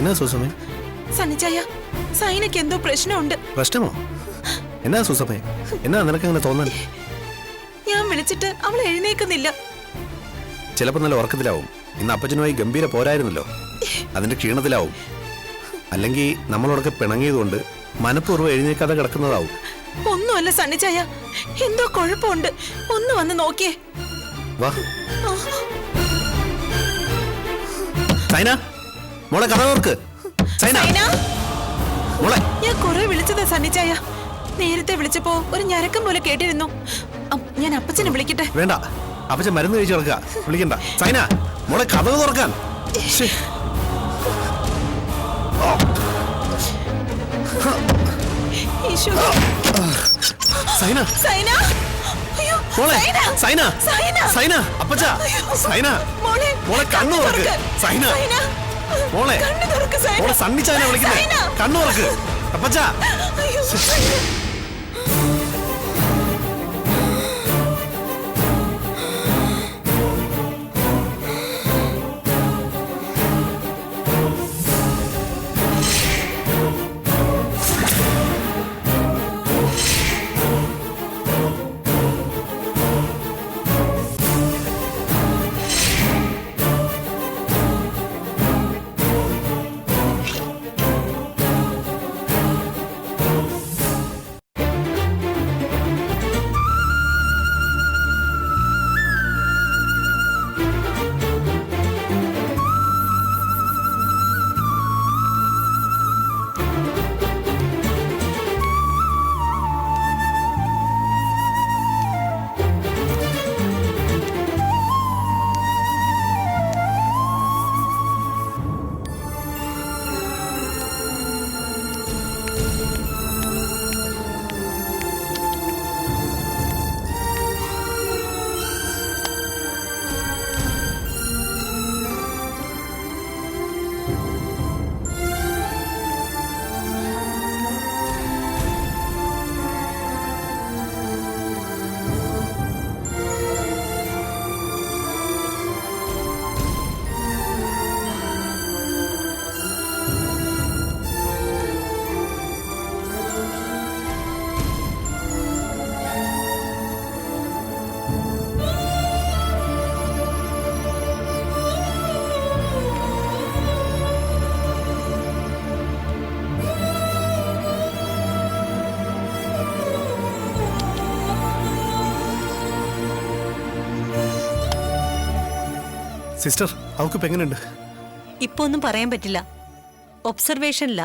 എന്നാ സൂസമ്മേ? സണ്ണിച്ചായ, സൈനയ്ക്ക് എന്തോ പ്രശ്നമുണ്ട്. പ്രശ്നമോ? എന്നാ സൂസമ്മേ? എന്നാ നിനക്ക് അങ്ങനെ തോന്നാൻ? ഞാൻ വിളിച്ചിട്ട് അവൾ എഴുന്നേക്കുന്നില്ല. ചിലപ്പോൾ നല്ല ഉറക്കത്തിലാവും. ഇന്ന് അപ്പച്ചനുമായി ഗംഭീര പോരായിരുന്നല്ലോ, അതിന്റെ ക്ഷീണത്തിലാവും. അല്ലെങ്കിൽ നമ്മളോടൊക്കെ പിണങ്ങിയതുകൊണ്ട് മനഃപൂർവ്വം എഴുന്നേക്കാതെ കിടക്കുന്നതാവും. ഒന്നുമല്ല സണ്ണിച്ചായ, എന്തോ കുഴപ്പമുണ്ട്. ഒന്ന് വന്ന് നോക്കിയേ. വാ സൈന, മോളെ കഥ ഓർക്ക്. സൈന മോളെ, ഞാൻ കുറെ വിളിച്ചതാ സണ്ണിച്ചായ. നേരത്തെ വിളിച്ചപ്പോ ഒരു ഞരക്കം പോലെ കേട്ടിരുന്നു. ഞാൻ അപ്പച്ചനെ വിളിക്കട്ടെ? വേണ്ട, അപ്പച്ചൻ മരുന്ന് കഴിച്ചു കിടക്കുക, വിളിക്കണ്ട. സൈന മോളെ, കഥ തുറക്കാൻ. സൈന, സൈന, മോളെ, സൈന, സൈന, അപ്പച്ച, സൈന മോളെ കണ്ണു തുറക്ക്. സൈന മോളെ, മോളെ സണ്ണിച്ചാനെ വിളിക്കുന്നേ, കണ്ണു തുറക്ക്. അപ്പച്ച, സിസ്റ്റർ, അവക്കിപ്പോ എങ്ങനെയുണ്ട്? ഇപ്പൊ ഒന്നും പറയാൻ പറ്റില്ല, ഒബ്സർവേഷനില്ല.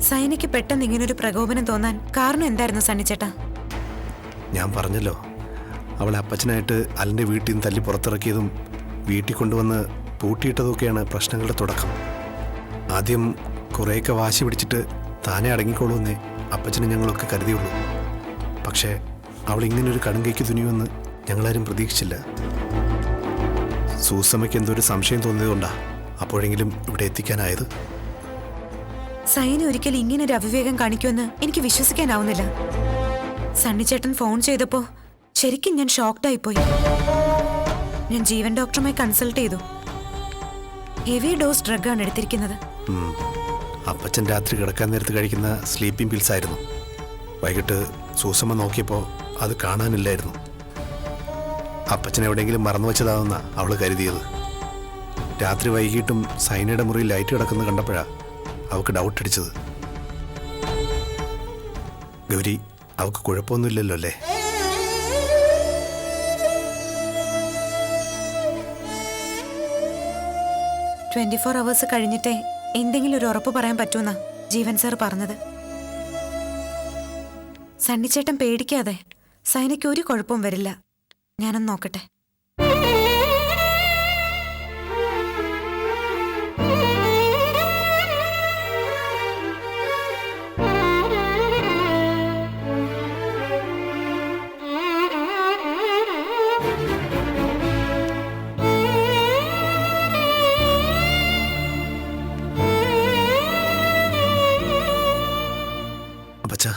സൈനയ്ക്ക് പെട്ടെന്ന് ഇങ്ങനൊരു പ്രകോപനം തോന്നാൻ കാരണം എന്തായിരുന്നു സണ്ണിച്ചേട്ടാ? ഞാൻ പറഞ്ഞല്ലോ, അവളെ അപ്പച്ചനായിട്ട് അലിന്റെ വീട്ടിൽ നിന്ന് തല്ലി പുറത്തിറക്കിയതും വീട്ടിൽ കൊണ്ടുവന്ന് പൂട്ടിയിട്ടതൊക്കെയാണ് പ്രശ്നങ്ങളുടെ തുടക്കം. ആദ്യം കുറേയൊക്കെ വാശി പിടിച്ചിട്ട് താനെ അടങ്ങിക്കോളൂന്നേ അപ്പച്ചനെ ഞങ്ങളൊക്കെ കരുതിയുള്ളൂ. പക്ഷേ അവൾ ഇങ്ങനൊരു കടുങ്കയ്ക്ക് തുനിയുമെന്ന് ഞങ്ങളാരും പ്രതീക്ഷിച്ചില്ല. സൂസമ്മയ്ക്ക് എന്തോ ഒരു സംശയം തോന്നിയതുകൊണ്ടാണ് അപ്പോഴെങ്കിലും ഇവിടെ എത്തിക്കാനായത്. സൈന ഒരിക്കലും ഇങ്ങനൊരു അവിവേകം കാണിക്കുമെന്ന് എനിക്ക് വിശ്വസിക്കാനാവുന്നില്ല. സണ്ണിച്ചേട്ടൻ ഫോൺ ചെയ്തപ്പോ ശരിക്കും ഞാൻ ഷോക്ക്ഡായിപ്പോയി. ഞാൻ ജീവൻ ഡോക്ടറുമായി കൺസൾട്ട് ചെയ്തു. ഹെവി ഡോസ് ഡ്രഗാണ് എടുത്തിരിക്കുന്നത്. അപ്പച്ചൻ രാത്രി കിടക്കാൻ നേരത്ത് കഴിക്കുന്ന സ്ലീപ്പിംഗ് പിൽസ് ആയിരുന്നു. വൈകിട്ട് സൂസമ്മ നോക്കിയപ്പോൾ അത് കാണാനില്ലായിരുന്നു. അപ്പച്ചൻ എവിടെയെങ്കിലും മറന്നു വെച്ചതാണെന്നാ അവള് കരുതിയത്. രാത്രി വൈകിട്ടും സൈനയുടെ മുറിയിൽ ലൈറ്റ് കിടക്കുന്നത് കണ്ടപ്പോഴാണ് അവൾക്ക് ഡൗട്ട് അടിച്ചത്. ഗൗരി, അവൾക്ക് കുഴപ്പമൊന്നുമില്ലല്ലോ അല്ലേ? 24 hours കഴിഞ്ഞിട്ടേ എന്തെങ്കിലും ഒരു ഉറപ്പ് പറയാൻ പറ്റൂന്നാ ജീവൻ സാർ പറഞ്ഞത്. സണ്ണിച്ചേട്ടൻ പേടിക്കാതെ, സൈനയ്ക്ക് ഒരു കുഴപ്പവും വരില്ല. ഞാനൊന്ന് നോക്കട്ടെ. അപ്പച്ച,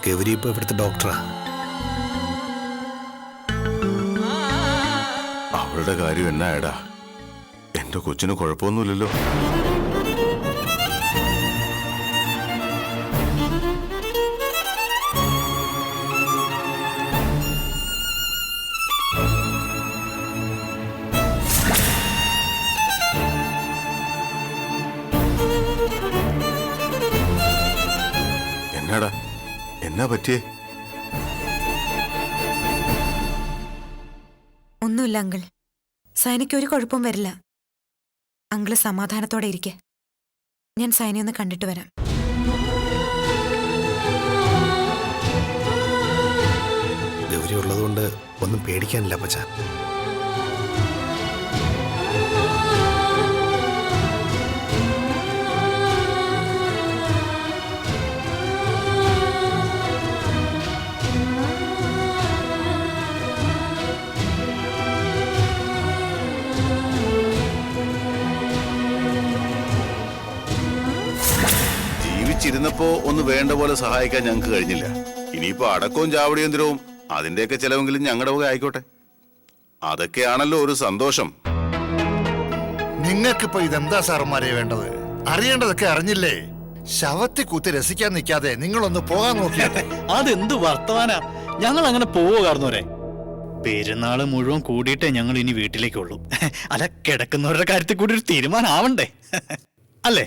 ഗൗരി ഇപ്പൊ ഇവിടുത്തെ ഡോക്ടറാ. അവളുടെ കാര്യം എന്നാ എടാ? എന്റെ കൊച്ചിന് കുഴപ്പമൊന്നുമില്ലല്ലോ. എന്നാടാ, എന്നാ പറ്റിയേ? ഒന്നുമില്ല അങ്കിൾ, സൈനയ്ക്ക് ഒരു കുഴപ്പവും വരില്ല. അങ്കിള് സമാധാനത്തോടെ ഇരിക്കെ. ഞാൻ സൈനയെ ഒന്ന് കണ്ടിട്ട് വരാം. ഗൗരി ഉള്ളതുകൊണ്ട് ഒന്നും പേടിക്കാനില്ല അപ്പച്ച. ജീവിച്ചിരുന്നപ്പോ ഒന്ന് വേണ്ട പോലെ സഹായിക്കാൻ ഞങ്ങൾക്ക് കഴിഞ്ഞില്ല. ഇനിയിപ്പോ അടക്കവും ചാവടിയന്ത്രവും അതിന്റെയൊക്കെ ചെലവെങ്കിലും ഞങ്ങളുടെ വക ആയിക്കോട്ടെ. അതൊക്കെയാണല്ലോ ഒരു സന്തോഷം. നിങ്ങൾക്കിപ്പോ ഇതെന്താ സാറന്മാരെ വേണ്ടത്? അറിയേണ്ടതൊക്കെ അറിഞ്ഞില്ലേ? ശവത്തെ കുത്തി രസിക്കാൻ നിൽക്കാതെ നിങ്ങളൊന്ന് പോകാൻ നോക്കിയത്. അതെന്ത് വർത്തമാനാ? ഞങ്ങൾ അങ്ങനെ പോവുകാർന്നോരെ. പെരുന്നാള് മുഴുവൻ കൂടിയിട്ടേ ഞങ്ങൾ ഇനി വീട്ടിലേക്കുള്ളൂ. അല്ല, കിടക്കുന്നവരുടെ കാര്യത്തിൽ കൂടി ഒരു തീരുമാനമാവണ്ടേ? അല്ലേ?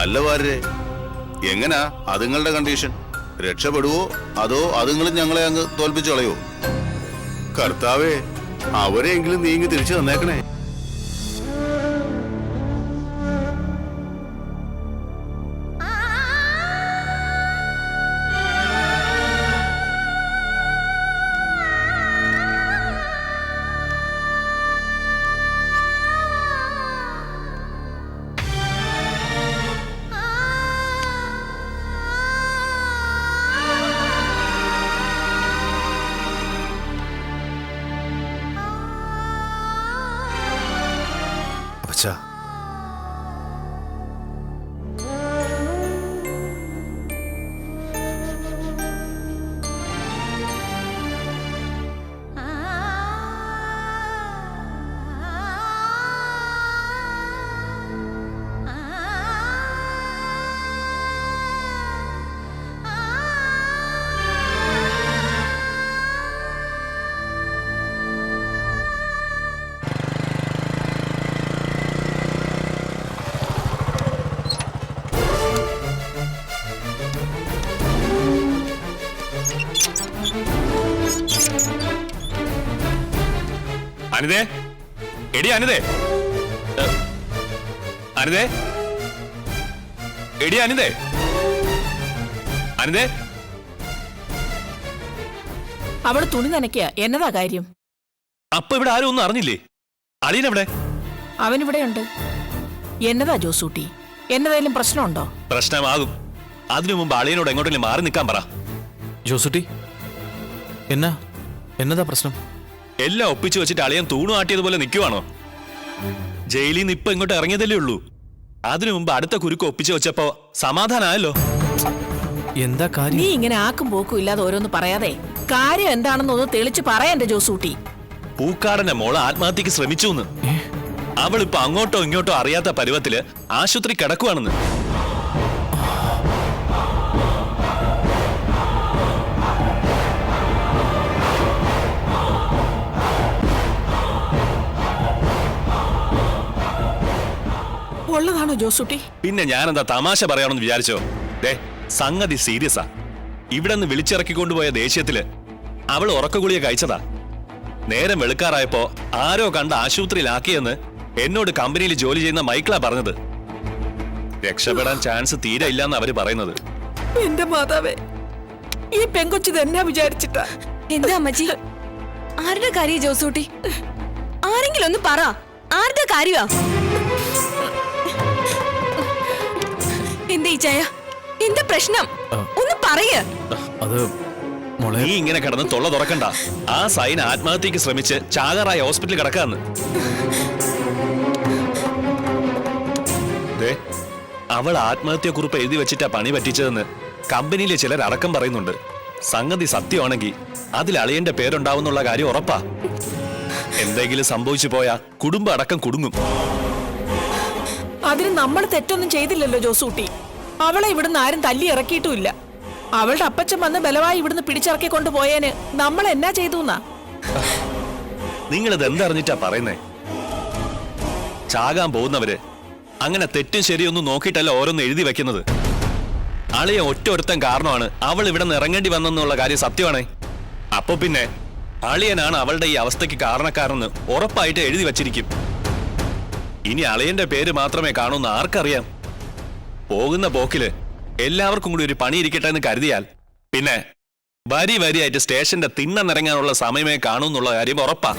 അല്ല വാരരെ, എങ്ങനാ അതുങ്ങളുടെ കണ്ടീഷൻ? രക്ഷപ്പെടുവോ അതോ അതുങ്ങളും ഞങ്ങളെ അങ്ങ് തോൽപ്പിച്ചു കളയോ? കർത്താവേ, അവരെയെങ്കിലും നീങ്ങി തിരിച്ചു തന്നേക്കണേ. അപ്പച്ച, അനിതേ, എടി അനിതേ, അനിതേ, എടി അനിതേ, അനിതേ. അവള് തുണി നനയ്ക്കുക. എന്നതാ കാര്യം? അപ്പൊ ഇവിടെ ആരും ഒന്നും അറിഞ്ഞില്ലേ? അളിയനെവിടെ? അവനിവിടെയുണ്ട്. എന്നതാ ജോസൂട്ടി? എന്നതേലും പ്രശ്നമുണ്ടോ? പ്രശ്നമാകും. അതിനു മുമ്പ് അളിയനോട് എങ്ങോട്ടെങ്കിലും മാറി നിൽക്കാൻ പറ. ജോസുട്ടി, എന്നതാ പ്രശ്നം? എല്ലാം ഒപ്പിച്ചു വെച്ചിട്ട് അളിയൻ തൂണു ആട്ടിയതുപോലെ നിൽക്കുവാണോ? ജയിലിൽ നിന്ന് ഇപ്പൊ ഇങ്ങോട്ട് ഇറങ്ങിയതല്ലേ ഉള്ളൂ. അതിനു മുമ്പ് അടുത്ത കുരുക്ക് ഒപ്പിച്ചു വെച്ചപ്പോ സമാധാനമായല്ലോ. എന്താ കാര്യം? നീ ഇങ്ങനെ ആക്കും പോക്കും ഇല്ലാതെ ഓരോന്ന് പറയാതെ കാര്യം എന്താണെന്നൊന്ന് തെളിച്ച് പറയാ എന്റെ ജോസൂട്ടി. പൂക്കാടന്റെ മോള് ആത്മഹത്യക്ക് ശ്രമിച്ചു എന്ന്. അവളിപ്പോ അങ്ങോട്ടോ ഇങ്ങോട്ടോ അറിയാത്ത പരുവത്തില് ആശുപത്രി കിടക്കുവാണെന്ന്. ഉള്ളതാണോ ജോസൂട്ടി? പിന്നെ ഞാനെന്താ തമാശ പറയാണെന്ന് വിചാരിച്ചോ? ദേ, സംഗതി സീരിയസാ. ഇവിടെ നിന്ന് വിളിച്ചിറക്കിക്കൊണ്ടുപോയ ദേഷ്യത്തില് അവൾ ഉറക്കഗുളിക കഴിച്ചതാ. നേരം വെളുക്കാറായപ്പോ ആരോ കണ്ട് ആശുപത്രിയിലാക്കിയെന്ന് എന്നോട് കമ്പനിയിൽ ജോലി ചെയ്യുന്ന മൈക്കിളാ പറഞ്ഞത്. രക്ഷപ്പെടാൻ ചാൻസ് തീരെ ഇല്ലെന്ന് അവര് പറയുന്നത്. എന്റെ മാതാവേ, ഈ പെങ്കൊച്ചു തന്നെ വിചാരിച്ചിട്ടാ? എന്താ അമ്മച്ചി, ആരുടെ കാര്യ ജോസൂട്ടി? ആരെങ്കിലും ഒന്ന് പറ, ആരുടെ കാര്യമാ? എന്താ ഈ ചായ, എന്താ പ്രശ്നം? ഒന്ന് പറയ. അത് മോളെ, നീ ഇങ്ങനെ കിടന്ന് തൊള്ള തുറക്കണ്ട. ആ സൈൻ ആത്മഹത്യക്ക് ശ്രമിച്ച് ചാകറായ ഹോസ്പിറ്റലിൽ കിടക്കാന്ന്. അവൾ ആത്മഹത്യക്കുറിപ്പ് എഴുതി വെച്ചിട്ടാ പണി പറ്റിച്ചതെന്ന് കമ്പനിയിലെ ചിലർ അടക്കം പറയുന്നുണ്ട്. സംഗതി സത്യമാണെങ്കിൽ അതിൽ അളിയന്റെ പേരുണ്ടാവുന്നുള്ള കാര്യം ഉറപ്പാ. എന്തെങ്കിലും സംഭവിച്ചു പോയാ കുടുംബം അടക്കം കുടുങ്ങും. അതിന് നമ്മൾ തെറ്റൊന്നും ചെയ്തില്ലല്ലോ ജോസൂട്ടി. അവളെ ഇവിടുന്ന് ആരും തല്ലി ഇറക്കിയിട്ടുമില്ല. അവളുടെ അപ്പച്ചൻ വന്ന് ബലമായി ഇവിടുന്ന് പിടിച്ചിറക്കി കൊണ്ടുപോയേന് നമ്മൾ എന്നാ ചെയ്തുന്നാ? നിങ്ങളിത് എന്തറിഞ്ഞിട്ടാ പറയുന്നേ? ചാകാൻ പോകുന്നവര് അങ്ങനെ തെറ്റും ശരിയൊന്നും നോക്കിയിട്ടല്ല ഓരോന്ന് എഴുതി വെക്കുന്നത്. അളിയ ഒറ്റൊരുത്തൻ കാരണമാണ് അവൾ ഇവിടെ നിന്ന് ഇറങ്ങേണ്ടി വന്നെന്നുള്ള കാര്യം സത്യമാണേ. അപ്പൊ പിന്നെ അളിയനാണ് അവളുടെ ഈ അവസ്ഥയ്ക്ക് കാരണക്കാരെന്ന് ഉറപ്പായിട്ട് എഴുതി വച്ചിരിക്കും. ഇനി അളിയന്റെ പേര് മാത്രമേ കാണൂന്ന് ആർക്കറിയാം? പോകുന്ന പോക്കില് എല്ലാവർക്കും കൂടി ഒരു പണി ഇരിക്കട്ടെ എന്ന് കരുതിയാൽ പിന്നെ വരിയായിട്ട് സ്റ്റേഷന്റെ തിണ്ണനിറങ്ങാനുള്ള സമയമേ കാണൂന്നുള്ള കാര്യം ഉറപ്പാ.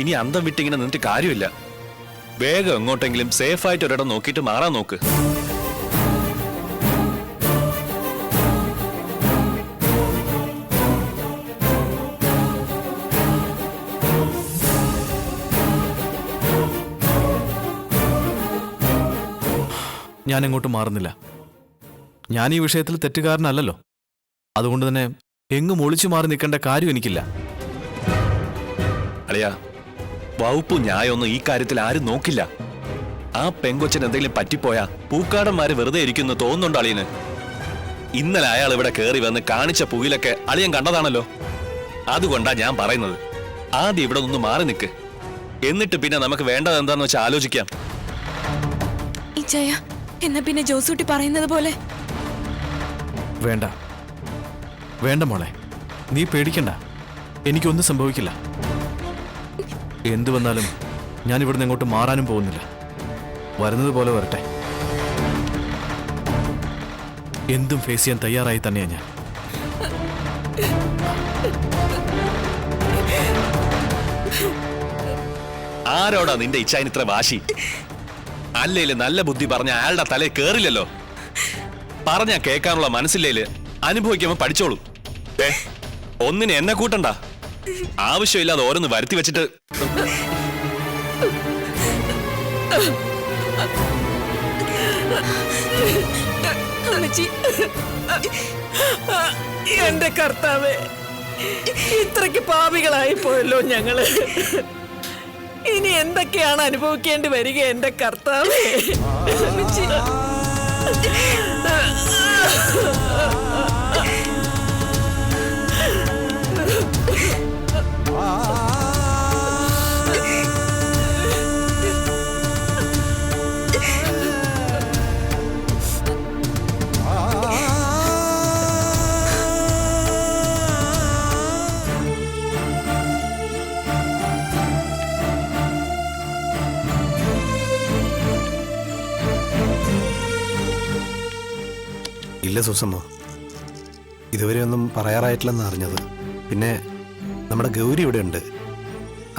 ഇനി അന്തം വിട്ടിങ്ങനെ നിന്നിട്ട് കാര്യമില്ല. വേഗം എങ്ങോട്ടെങ്കിലും സേഫായിട്ട് ഒരിടം നോക്കിയിട്ട് മാറാൻ നോക്ക്. ഞാൻ എങ്ങോട്ടും മാറുന്നില്ല. ഞാൻ ഈ വിഷയത്തിൽ തെറ്റുകാരനല്ലല്ലോ. അതുകൊണ്ട് തന്നെ എങ്ങും ഒളിച്ചു മാറി നിൽക്കേണ്ട കാര്യം എനിക്കില്ല. അളിയാ, വകുപ്പും ന്യായമൊന്നും ഈ കാര്യത്തിൽ ആരും നോക്കില്ല. ആ പെങ്കൊച്ചിന് എന്തെങ്കിലും പറ്റിപ്പോയാ പൂക്കാടന്മാര് വെറുതെ ഇരിക്കുന്നു തോന്നുന്നുണ്ട് അളിയന്? ഇന്നലെ അയാൾ ഇവിടെ കയറി വന്ന് കാണിച്ച പുകിലൊക്കെ അളിയൻ കണ്ടതാണല്ലോ. അതുകൊണ്ടാ ഞാൻ പറയുന്നത്, ആദ്യം ഇവിടെ നിന്ന് മാറി നിൽക്ക്. എന്നിട്ട് പിന്നെ നമുക്ക് വേണ്ടത് എന്താന്ന് വെച്ചാൽ ആലോചിക്കാം. ഇച്ചയ, എന്നാ പിന്നെ ജോസൂട്ടി പറയുന്നത് പോലെ. വേണ്ട വേണ്ട മോളെ, നീ പേടിക്കണ്ട. എനിക്കൊന്നും സംഭവിക്കില്ല. എന്തു വന്നാലും ഞാൻ ഇവിടുന്ന് എങ്ങോട്ട് മാറാനും പോകുന്നില്ല. വരുന്നത് പോലെ വരട്ടെ. എന്തും ഫേസ് ചെയ്യാൻ തയ്യാറായി തന്നെയാ ഞാൻ. ആരോടാ നിന്റെ ഇച്ഛാൻ ഇത്ര വാശി? അല്ലേല് നല്ല ബുദ്ധി പറഞ്ഞ അയാളുടെ തലയിൽ കേറില്ലല്ലോ. പറഞ്ഞ കേൾക്കാനുള്ള മനസ്സില്ലേല് അനുഭവിക്കുമ്പോ പഠിച്ചോളൂ. ഒന്നിനെ എന്നെ കൂട്ടണ്ട. ആവശ്യമില്ലാതെ ഓരോന്ന് വരുത്തി വെച്ചിട്ട്. എന്റെ കർത്താവേ, ഇത്രയ്ക്ക് പാപികളായി പോയല്ലോ ഞങ്ങള്. ഇനി എന്തൊക്കെയാണ് അനുഭവിക്കേണ്ടി വരിക എന്റെ കർത്താവേ? ഇല്ല സുസമ്മോ, ഇതുവരെ ഒന്നും പറയാറായിട്ടില്ലെന്ന് അറിഞ്ഞത്. പിന്നെ നമ്മുടെ ഗൗരി ഇവിടെ ഉണ്ട്.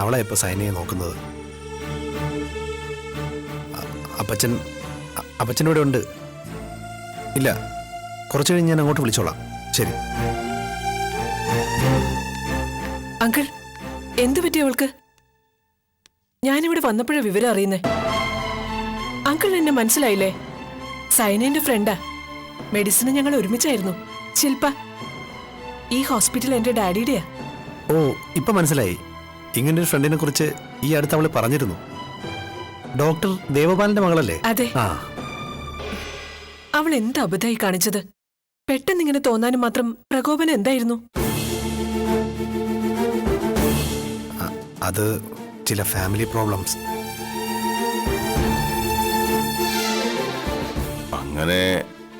അവളെ ഇപ്പോൾ സൈനയെ നോക്കുന്നത്. അപ്പച്ചനിവിടെ ഉണ്ട്. ഇല്ല, കുറച്ച് കഴിഞ്ഞ് ഞാൻ അങ്ങോട്ട് വിളിച്ചോളാം. ശരി. അങ്കിൾ, എന്തു പറ്റി അവൾക്ക്? ഞാനിവിടെ വന്നപ്പോഴേ വിവരം അറിയുന്നേ. അങ്കിൾ എന്നെ മനസ്സിലായില്ലേ? സൈനന്റെ ഫ്രണ്ടാ. മെഡിസിന് ഞങ്ങൾ ഒരുമിച്ചായിരുന്നു. ശില്പ, ഈ ഹോസ്പിറ്റൽ എന്റെ ഡാഡിയുടെയാ. ഓ, ഇപ്പൊ മനസ്സിലായി. ഇങ്ങനൊരു ഫ്രണ്ടിനെ കുറിച്ച് ഈ അടുത്ത് അവള് പറഞ്ഞിരുന്നു. ഡോക്ടർ ദേവപാലന്റെ മകളല്ലേ? അതെ. ആ, അവൾ എന്ത് അബദ്ധമായി കാണിച്ചത്? പെട്ടെന്ന് ഇങ്ങനെ തോന്നാനും മാത്രം പ്രകോപനം എന്തായിരുന്നു? അത് ചില ഫാമിലി പ്രോബ്ലംസ്. അങ്ങനെ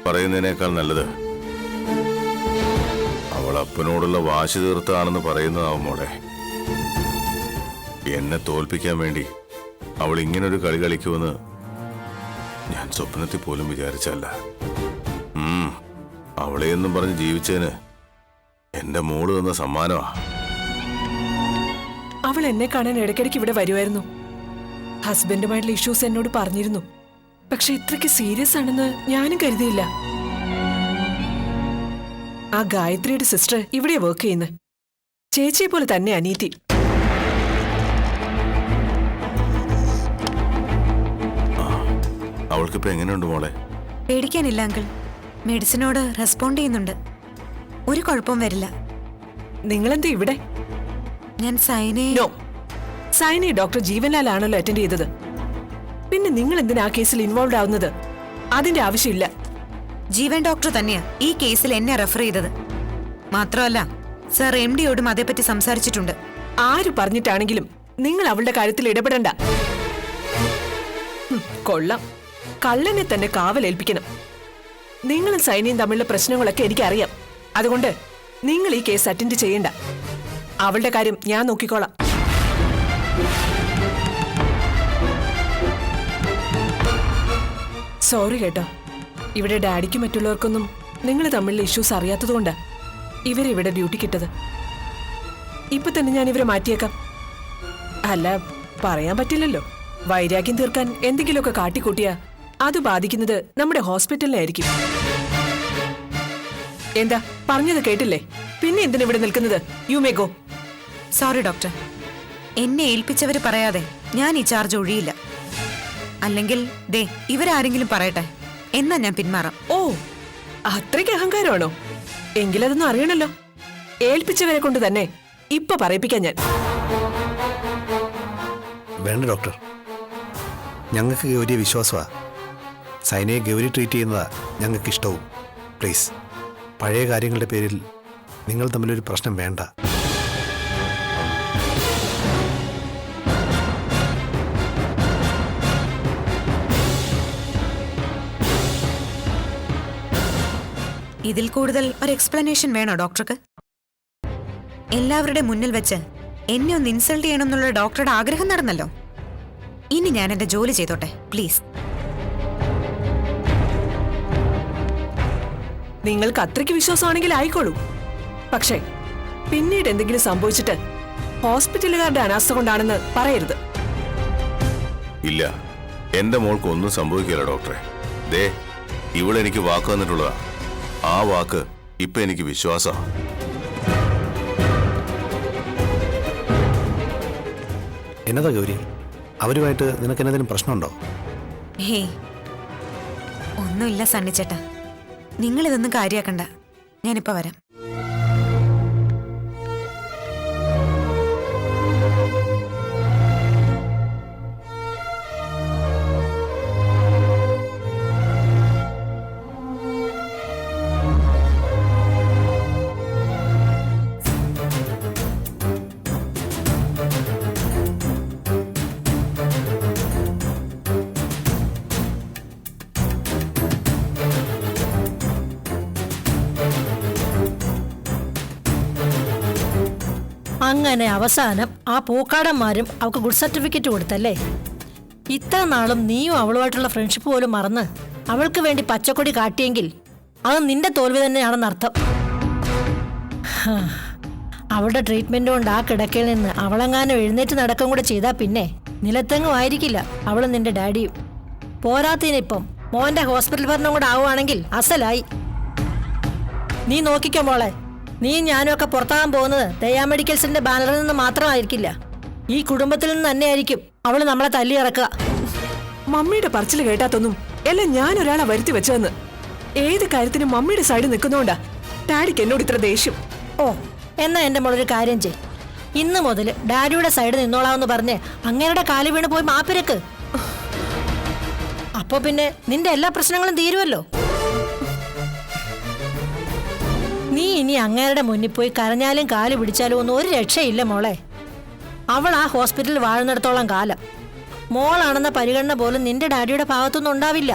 പറയുന്നതിനേക്കാൾ നല്ലത് അവൾ അപ്പനോടുള്ള വാശി തീർത്താണെന്ന് പറയുന്നതാവും മോളെ. എന്നെ തോൽപ്പിക്കാൻ വേണ്ടി അവൾ ഇങ്ങനൊരു കളി കളിക്കുമെന്ന് ഞാൻ സ്വപ്നത്തിൽ പോലും വിചാരിച്ചല്ല. അവളെയെന്നും പറഞ്ഞ് ജീവിച്ചതിന് എന്റെ മോള് തന്ന സമ്മാനമാ. അവൾ എന്നെ കാണാൻ ഇടയ്ക്കിടയ്ക്ക് ഇവിടെ വരുമായിരുന്നു. ഹസ്ബൻഡുമായിട്ടുള്ള ഇഷ്യൂസ് എന്നോട് പറഞ്ഞിരുന്നു. പക്ഷെ ഇത്രയ്ക്ക് സീരിയസ് ആണെന്ന് ഞാനും കരുതിയില്ല. ആ ഗായത്രിയുടെ സിസ്റ്റർ ഇവിടെ വർക്ക് ചെയ്യുന്നത്. ചേച്ചിയെ പോലെ തന്നെ അനീതി. അവൾക്കിപ്പോ എങ്ങനെയുണ്ട് മോളെ? പേടിക്കാനില്ല അങ്കിൾ. മെഡിസിനോട് റെസ്പോണ്ട് ചെയ്യുന്നുണ്ട്. ഒരു കുഴപ്പവും വരില്ല. നിങ്ങളെന്താ ഇവിടെ? ഞാൻ സൈനയെ ഡോക്ടർ ജീവൻലാൽ ആണല്ലോ അറ്റൻഡ് ചെയ്തത്. പിന്നെ നിങ്ങൾ എന്തിനാ ആ കേസിൽ ഇൻവോൾവ് ആവുന്നത്? അതിന്റെ ആവശ്യമില്ല. ജീവൻ ഡോക്ടർ തന്നെയാ ഈ കേസിൽ എന്നെ റെഫർ ചെയ്തത്. മാത്രമല്ല സർ MD-യോടും അതേപ്പറ്റി സംസാരിച്ചിട്ടുണ്ട്. ആര് പറഞ്ഞിട്ടാണെങ്കിലും നിങ്ങൾ അവളുടെ കാര്യത്തിൽ ഇടപെടണ്ട. കൊള്ളാം, കള്ളനെ തന്നെ കാവലേൽപ്പിക്കണം. നിങ്ങളും സൈനയും തമ്മിലുള്ള പ്രശ്നങ്ങളൊക്കെ എനിക്കറിയാം. അതുകൊണ്ട് നിങ്ങൾ ഈ കേസ് അറ്റൻഡ് ചെയ്യണ്ട. അവളുടെ കാര്യം ഞാൻ നോക്കിക്കോളാം. സോറി കേട്ടോ. ഇവിടെ ഡാഡിക്കും മറ്റുള്ളവർക്കൊന്നും നിങ്ങൾ തമ്മിലുള്ള ഇഷ്യൂസ് അറിയാത്തതുകൊണ്ടാ ഇവരെ ഇവിടെ ഡ്യൂട്ടി കിട്ടത്. ഇപ്പൊ തന്നെ ഞാൻ ഇവരെ മാറ്റിയേക്കാം. അല്ല, പറയാൻ പറ്റില്ലല്ലോ. വൈരാഗ്യം തീർക്കാൻ എന്തെങ്കിലുമൊക്കെ കാട്ടിക്കൂട്ടിയാ അത് ബാധിക്കുന്നത് നമ്മുടെ ഹോസ്പിറ്റലിനായിരിക്കും. എന്താ പറഞ്ഞത് കേട്ടില്ലേ? പിന്നെ എന്തിനാ ഇവിടെ നിൽക്കുന്നത്? You may go. Sorry doctor, എന്നെ ഏൽപ്പിച്ചവര് പറയാതെ ഞാൻ ഈ ചാർജ് ഒഴിയില്ല. അല്ലെങ്കിൽ ദേ ഇവരാരെങ്കിലും പറയട്ടെ, എന്നാ ഞാൻ പിന്മാറാം. ഓ, അത്രയ്ക്ക് അഹങ്കാരമാണോ? എങ്കിലതൊന്നും അറിയണല്ലോ. ഏൽപ്പിച്ചവരെ കൊണ്ട് തന്നെ ഇപ്പൊ പറയിപ്പിക്കാൻ ഞാൻ. വേണ്ട ഡോക്ടർ, ഞങ്ങൾക്ക് ഗൗരിയെ വിശ്വാസമാണ്. സൈനയെ ഗൗരി ട്രീറ്റ് ചെയ്യുന്നതാ ഞങ്ങൾക്ക് ഇഷ്ടവും. പ്ലീസ്, പഴയ കാര്യങ്ങളുടെ പേരിൽ നിങ്ങൾ തമ്മിലൊരു പ്രശ്നം വേണ്ട. ഇതിൽ കൂടുതൽ ഒരു എക്സ്പ്ലനേഷൻ വേണോ ഡോക്ടർക്ക്? എല്ലാവരുടെ മുന്നിൽ വെച്ച് എന്നെ ഒന്ന് ഇൻസൾട്ട് ചെയ്യണമെന്നുള്ള ഡോക്ടറുടെ ആഗ്രഹം നടന്നല്ലോ. ഇനി ഞാൻ എന്റെ ജോലി ചെയ്തോട്ടെ പ്ലീസ്. നിങ്ങൾക്ക് അത്രയ്ക്ക് വിശ്വാസമാണെങ്കിൽ ആയിക്കോളൂ. പക്ഷേ പിന്നീട് എന്തെങ്കിലും സംഭവിച്ചിട്ട് ഹോസ്പിറ്റലുകാരുടെ അനാസ്ഥ കൊണ്ടാണെന്ന് പറയരുത്. ഇല്ല, എന്റെ മോൾക്ക് ഒന്നും സംഭവിക്കില്ല ഡോക്ടറെ. ദേ, ഇവളെനിക്ക് വാക്ക് തന്നിട്ടുള്ളതാ. ആ വാക്ക് ഇപ്പൊ എനിക്ക് വിശ്വാസമാണ്. എന്നതാ ഗൗരി, അവരുമായിട്ട് നിനക്ക് എന്നതിനും പ്രശ്നമുണ്ടോ? ഹേയ്, ഒന്നുമില്ല സണ്ണിച്ചേട്ടാ. നിങ്ങളിതൊന്നും കാര്യാക്കണ്ട. ഞാനിപ്പോ വരാം. അങ്ങനെ അവസാനം ആ പൂക്കാടന്മാരും അവൾക്ക് ഗുഡ് സർട്ടിഫിക്കറ്റ് കൊടുത്തല്ലേ? ഇത്ര നാളും നീയും അവളുമായിട്ടുള്ള ഫ്രണ്ട്ഷിപ്പ് പോലും മറന്ന് അവൾക്ക് വേണ്ടി പച്ചക്കൊടി കാട്ടിയെങ്കിൽ അത് നിന്റെ തോൽവി തന്നെയാണെന്നർത്ഥം. അവളുടെ ട്രീറ്റ്മെന്റ് കൊണ്ട് ആ കിടക്കയിൽ നിന്ന് അവളെങ്ങാനും എഴുന്നേറ്റ് നടക്കം കൂടെ ചെയ്താൽ പിന്നെ നിലത്തെങ്ങും ആയിരിക്കില്ല അവളും നിന്റെ ഡാഡിയും. പോരാത്തതിനിപ്പം മോന്റെ ഹോസ്പിറ്റൽ ഭരണം കൂടെ ആവുകയാണെങ്കിൽ അസലായി. നീ നോക്കിക്കോ മോളെ, നീ ഞാനും ഒക്കെ പുറത്താകാൻ പോകുന്നത് ദയാ മെഡിക്കൽസിന്റെ ബാനറിൽ നിന്ന് മാത്രമായിരിക്കില്ല, ഈ കുടുംബത്തിൽ നിന്ന് തന്നെയായിരിക്കും അവള് നമ്മളെ തല്ലിയിറക്കുക. മമ്മിയുടെ പറച്ചിൽ കേട്ടാത്തൊന്നും എല്ലാം ഞാൻ ഒരാളെ വരുത്തി വെച്ചതെന്ന്. ഏത് കാര്യത്തിനും മമ്മിയുടെ സൈഡ് നിൽക്കുന്നോണ്ടാ ഡാഡിക്ക് എന്നോട് ഇത്ര ദേഷ്യം. ഓ, എന്നാ എന്റെ മോളൊരു കാര്യം ചെയ്. ഇന്ന് മുതൽ ഡാഡിയുടെ സൈഡ് നിന്നോളാവെന്ന് പറഞ്ഞ് അങ്ങേരുടെ കാല് വീണ് പോയി മാപ്പിരക്ക്. അപ്പൊ പിന്നെ നിന്റെ എല്ലാ പ്രശ്നങ്ങളും തീരുമല്ലോ. നീ ഇനി അങ്ങേരുടെ മുന്നിൽ പോയി കരഞ്ഞാലും കാല് പിടിച്ചാലും ഒന്നും ഒരു രക്ഷയില്ല മോളെ. അവൾ ആ ഹോസ്പിറ്റലിൽ വാഴുന്നിടത്തോളം കാലം മോളാണെന്ന പരിഗണന പോലും നിന്റെ ഡാഡിയുടെ ഭാഗത്തുനിന്നും ഉണ്ടാവില്ല.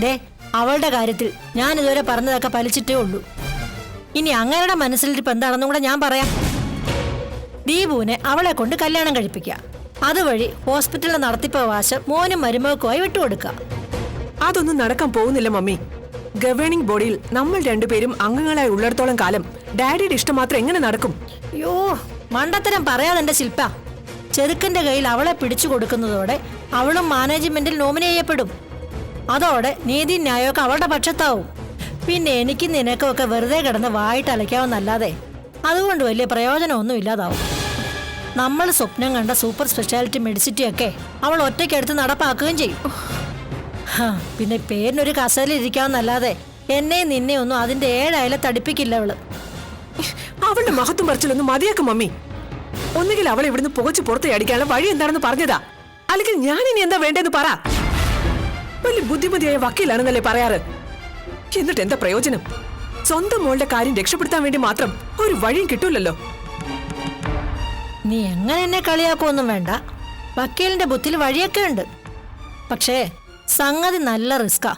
ദേ, അവളുടെ കാര്യത്തിൽ ഞാൻ ഇതുവരെ പറഞ്ഞതൊക്കെ പലിച്ചിട്ടേ ഉള്ളൂ. ഇനി അങ്ങയുടെ മനസ്സിലിരിപ്പ് എന്താണെന്നും കൂടെ ഞാൻ പറയാം. ദീപുവിനെ അവളെ കൊണ്ട് കല്യാണം കഴിപ്പിക്കുക. അതുവഴി ഹോസ്പിറ്റലിലെ നടത്തിപ്പവകാശം മോനും മരുമകക്കുമായി വിട്ടുകൊടുക്കുക. അതൊന്നും നടക്കാൻ പോകുന്നില്ല മമ്മി. ഗവേണിംഗ് ബോഡിയിൽ നമ്മൾ രണ്ടുപേരും അംഗങ്ങളായി ഉള്ളിടത്തോളം കാലം ഡാഡിയുടെ ഇഷ്ടം മാത്രം എങ്ങനെ നടക്കും? യോ, മണ്ടത്തരം പറയാതെ എന്റെ ശില്പ. ചെറുക്കന്റെ കയ്യിൽ അവളെ പിടിച്ചു കൊടുക്കുന്നതോടെ അവളും മാനേജ്മെന്റിൽ നോമിനി ചെയ്യപ്പെടും. അതോടെ നീതി ന്യായമൊക്കെ അവളുടെ പക്ഷത്താവും. പിന്നെ എനിക്കും നിനക്കും ഒക്കെ വെറുതെ കിടന്ന് വായിട്ട് അലയ്ക്കാവുന്നല്ലാതെ അതുകൊണ്ട് വലിയ പ്രയോജനമൊന്നും ഇല്ലാതാവും. നമ്മൾ സ്വപ്നം കണ്ട സൂപ്പർ സ്പെഷ്യാലിറ്റി മെഡിസിറ്റിയൊക്കെ അവൾ ഒറ്റയ്ക്കെടുത്ത് നടപ്പാക്കുകയും ചെയ്യും. പിന്നെ പേരിനൊരു കസേരയിൽ ഇരിക്കാവുന്നല്ലാതെ എന്നെയും നിന്നെയും ഒന്നും അതിന്റെ 7 അയല തടിപ്പിക്കില്ല അവള്. അവളുടെ മഹത്വം പറിച്ചിലൊന്നും മതിയാക്കും മമ്മി. ഒന്നുകിൽ അവളെ ഇവിടുന്ന് പുകച്ചു പുറത്ത് അടിക്കാനുള്ള വഴി എന്താണെന്ന് പറഞ്ഞതാ, അല്ലെങ്കിൽ ഞാൻ ഇനി എന്താ വേണ്ടെന്ന് പറ. വലിയ ബുദ്ധിമതിയായ വക്കീലാണെന്നല്ലേ പറയാറ്. എന്നിട്ട് എന്താ പ്രയോജനം? സ്വന്തം മോളുടെ കാര്യം രക്ഷപ്പെടുത്താൻ വേണ്ടി മാത്രം ഒരു വഴിയും കിട്ടൂലല്ലോ. നീ എങ്ങനെ എന്നെ കളിയാക്കുമൊന്നും വേണ്ട. വക്കീലിന്റെ ബുദ്ധിയിൽ വഴിയൊക്കെ ഉണ്ട്. പക്ഷേ സംഗതി നല്ല റിസ്കാ.